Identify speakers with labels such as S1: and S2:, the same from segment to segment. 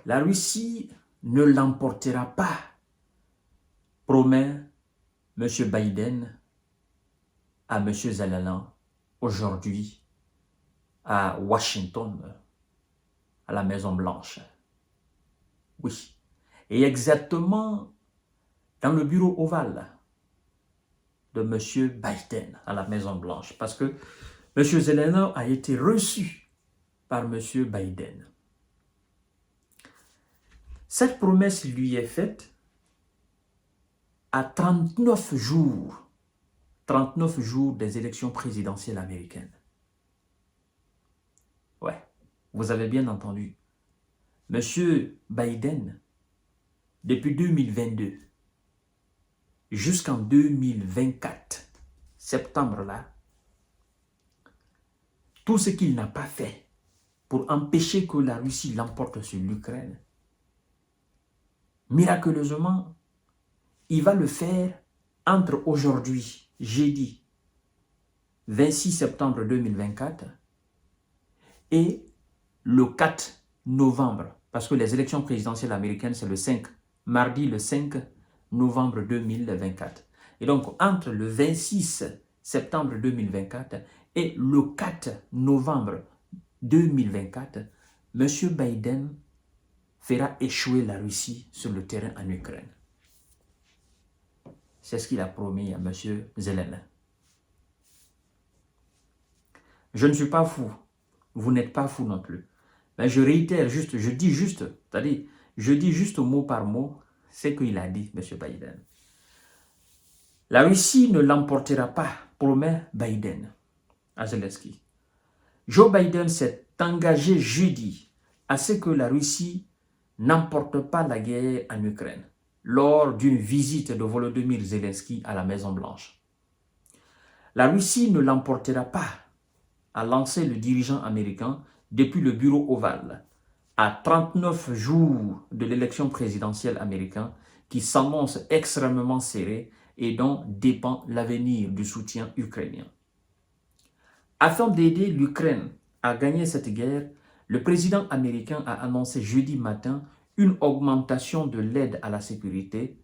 S1: La Russie ne l'emportera pas, promet M. Biden à M. Zelensky aujourd'hui à Washington, à la Maison-Blanche. Oui. Et exactement dans le bureau ovale de M. Biden à la Maison-Blanche. Parce que M. Zelensky a été reçu par M. Biden. Cette promesse lui est faite à 39 jours des élections présidentielles américaines. Ouais, vous avez bien entendu. M. Biden, depuis 2022 jusqu'en 2024, septembre là, tout ce qu'il n'a pas fait pour empêcher que la Russie l'emporte sur l'Ukraine, miraculeusement, il va le faire entre aujourd'hui, jeudi 26 septembre 2024 et le 4 novembre, parce que les élections présidentielles américaines, c'est le 5, mardi le 5 novembre 2024. Et donc, entre le 26 septembre 2024 et le 4 novembre 2024, M. Biden fera échouer la Russie sur le terrain en Ukraine. C'est ce qu'il a promis à M. Zelensky. Je ne suis pas fou. Vous n'êtes pas fou non plus. Mais je réitère juste, je dis juste mot par mot ce qu'il a dit, M. Biden. La Russie ne l'emportera pas, promet Biden à Zelensky. Joe Biden s'est engagé jeudi à ce que la Russie n'emporte pas la guerre en Ukraine lors d'une visite de Volodymyr Zelensky à la Maison-Blanche. La Russie ne l'emportera pas, a lancé le dirigeant américain depuis le bureau ovale, à 39 jours de l'élection présidentielle américaine qui s'annonce extrêmement serrée et dont dépend l'avenir du soutien ukrainien. Afin d'aider l'Ukraine à gagner cette guerre, le président américain a annoncé jeudi matin une augmentation de l'aide à la sécurité,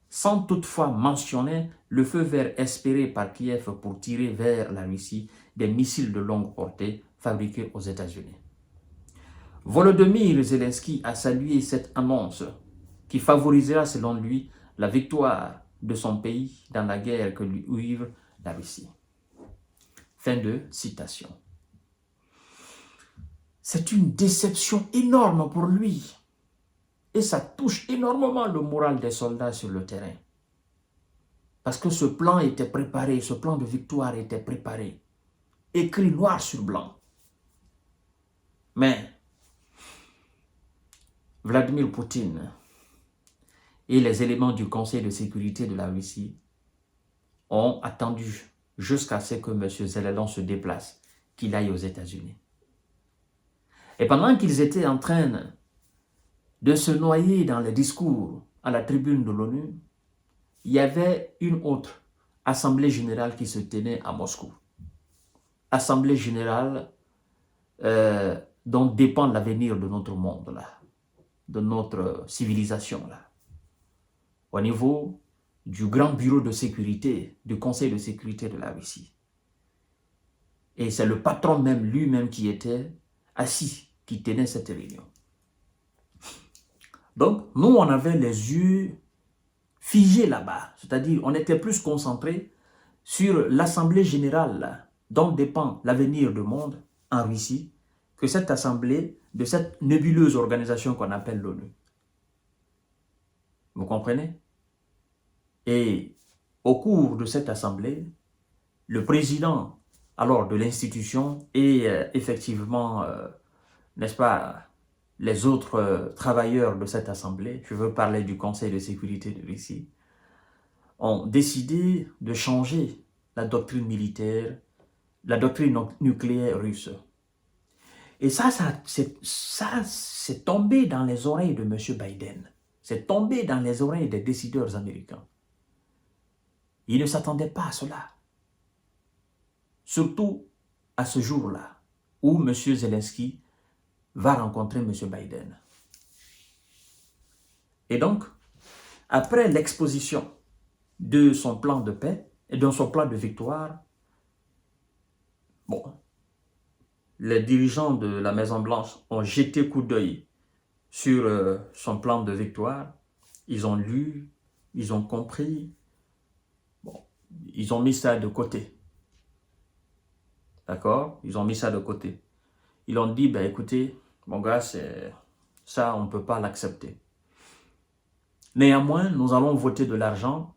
S1: sans toutefois mentionner le feu vert espéré par Kiev pour tirer vers la Russie des missiles de longue portée fabriqués aux États-Unis. Volodymyr Zelensky a salué cette annonce qui favorisera selon lui la victoire de son pays dans la guerre que lui livre la Russie. Fin de citation. C'est une déception énorme pour lui et ça touche énormément le moral des soldats sur le terrain. Parce que ce plan était préparé, ce plan de victoire était préparé, écrit noir sur blanc. Mais Vladimir Poutine et les éléments du Conseil de sécurité de la Russie ont attendu jusqu'à ce que M. Zelensky se déplace, qu'il aille aux États-Unis. Et pendant qu'ils étaient en train de se noyer dans les discours à la tribune de l'ONU, il y avait une autre assemblée générale qui se tenait à Moscou. Assemblée générale dont dépend l'avenir de notre monde, là, de notre civilisation, là, au niveau du grand bureau de sécurité, du Conseil de sécurité de la Russie. Et c'est le patron même, lui-même, qui était assis, qui tenait cette réunion. Donc, nous, on avait les yeux figés là-bas, c'est-à-dire on était plus concentrés sur l'Assemblée générale dont dépend l'avenir du monde en Russie que cette assemblée de cette nébuleuse organisation qu'on appelle l'ONU. Vous comprenez? Et au cours de cette assemblée, le président alors de l'institution et effectivement, n'est-ce pas, les autres travailleurs de cette assemblée, je veux parler du Conseil de sécurité de Russie, ont décidé de changer la doctrine militaire, la doctrine nucléaire russe. Et ça c'est tombé dans les oreilles de M. Biden. C'est tombé dans les oreilles des décideurs américains. Ils ne s'attendaient pas à cela. Surtout à ce jour-là, où M. Zelensky va rencontrer M. Biden. Et donc, après l'exposition de son plan de paix et de son plan de victoire, bon, les dirigeants de la Maison-Blanche ont jeté coup d'œil sur son plan de victoire. Ils ont lu, ils ont compris, bon, ils ont mis ça de côté. D'accord? Ils ont mis ça de côté. Ils ont dit, ben écoutez, mon gars, ça, on ne peut pas l'accepter. Néanmoins, nous allons voter de l'argent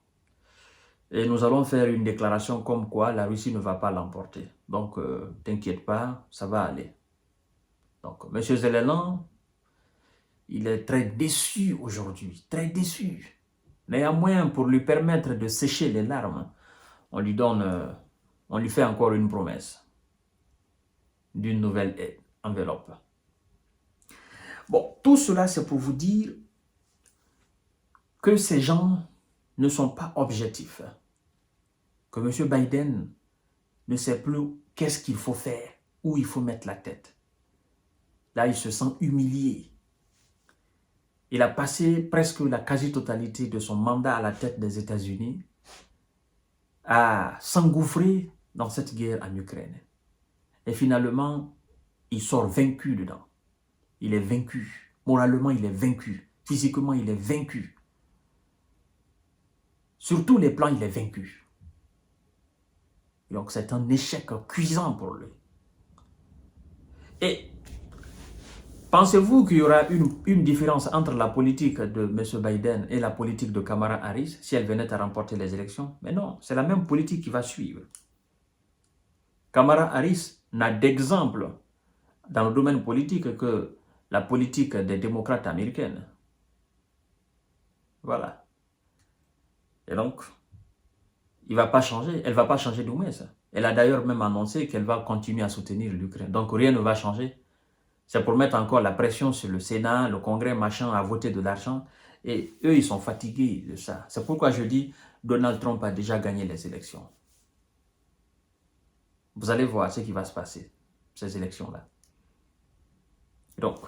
S1: et nous allons faire une déclaration comme quoi la Russie ne va pas l'emporter. Donc, t'inquiète pas, ça va aller. Donc, M. Zelensky, il est très déçu aujourd'hui, très déçu. Néanmoins, pour lui permettre de sécher les larmes, on lui fait encore une promesse d'une nouvelle enveloppe. Bon, tout cela, c'est pour vous dire que ces gens ne sont pas objectifs. Que M. Biden ne sait plus qu'est-ce qu'il faut faire, où il faut mettre la tête. Là, il se sent humilié. Il a passé presque la quasi-totalité de son mandat à la tête des États-Unis à s'engouffrer dans cette guerre en Ukraine. Et finalement, il sort vaincu dedans. Il est vaincu. Moralement, il est vaincu. Physiquement, il est vaincu. Sur tous les plans, il est vaincu. Donc, c'est un échec cuisant pour lui. Et pensez-vous qu'il y aura une différence entre la politique de M. Biden et la politique de Kamala Harris si elle venait à remporter les élections? Mais non, c'est la même politique qui va suivre. Kamala Harris n'a d'exemple dans le domaine politique que la politique des démocrates américaines. Voilà. Et donc, il ne va pas changer. Elle ne va pas changer du moins ça. Elle a d'ailleurs même annoncé qu'elle va continuer à soutenir l'Ukraine. Donc, rien ne va changer. C'est pour mettre encore la pression sur le Sénat, le Congrès, machin, à voter de l'argent. Et eux, ils sont fatigués de ça. C'est pourquoi je dis, Donald Trump a déjà gagné les élections. Vous allez voir ce qui va se passer, ces élections-là. Donc,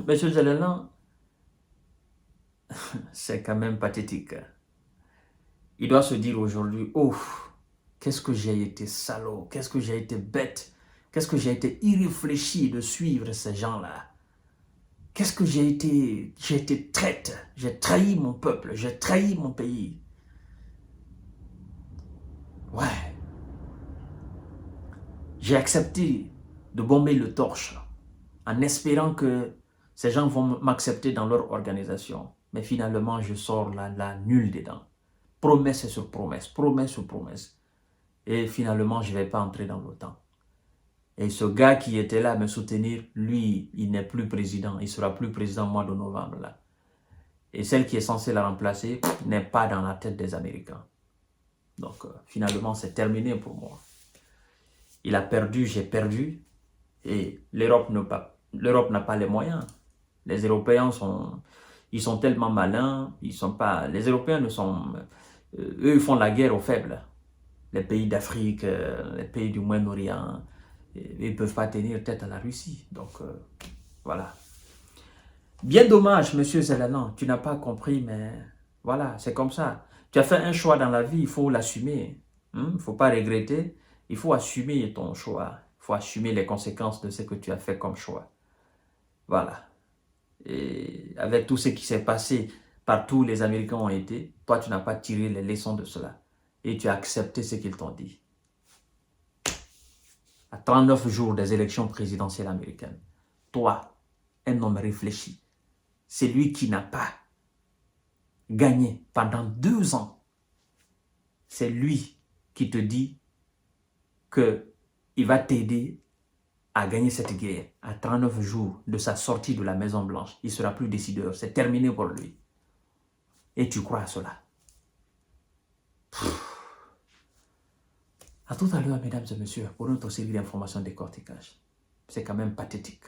S1: M. Zelensky, c'est quand même pathétique. Il doit se dire aujourd'hui, oh, qu'est-ce que j'ai été salaud, qu'est-ce que j'ai été bête, qu'est-ce que j'ai été irréfléchi de suivre ces gens-là. Qu'est-ce que j'ai été traître, j'ai trahi mon peuple, j'ai trahi mon pays. Ouais. J'ai accepté de bomber le torche en espérant que ces gens vont m'accepter dans leur organisation. Mais finalement, je sors là nul dedans. Promesse sur promesse, promesse sur promesse. Et finalement, je ne vais pas entrer dans l'OTAN. Et ce gars qui était là à me soutenir, lui, il n'est plus président. Il ne sera plus président au mois de novembre. Là. Et celle qui est censée la remplacer n'est pas dans la tête des Américains. Donc, finalement, c'est terminé pour moi. Il a perdu, j'ai perdu. Et l'Europe n'a pas les moyens. Les Européens sont tellement malins. Les Européens ne sont... eux, ils font la guerre aux faibles. Les pays d'Afrique, les pays du Moyen-Orient, ils ne peuvent pas tenir tête à la Russie. Donc, voilà. Bien dommage, monsieur Zelensky, tu n'as pas compris, mais voilà, c'est comme ça. Tu as fait un choix dans la vie, il faut l'assumer. Il ne faut pas regretter, il faut assumer ton choix. Il faut assumer les conséquences de ce que tu as fait comme choix. Voilà. Et avec tout ce qui s'est passé, partout où les Américains ont été, toi, tu n'as pas tiré les leçons de cela. Et tu as accepté ce qu'ils t'ont dit. À 39 jours des élections présidentielles américaines, toi, un homme réfléchi, c'est lui qui n'a pas gagné pendant 2 ans. C'est lui qui te dit qu'il va t'aider à gagner cette guerre. À 39 jours de sa sortie de la Maison Blanche, il ne sera plus décideur. C'est terminé pour lui. Et tu crois à cela? À tout à l'heure, mesdames et messieurs, pour notre série d'informations décortiquage. C'est quand même pathétique.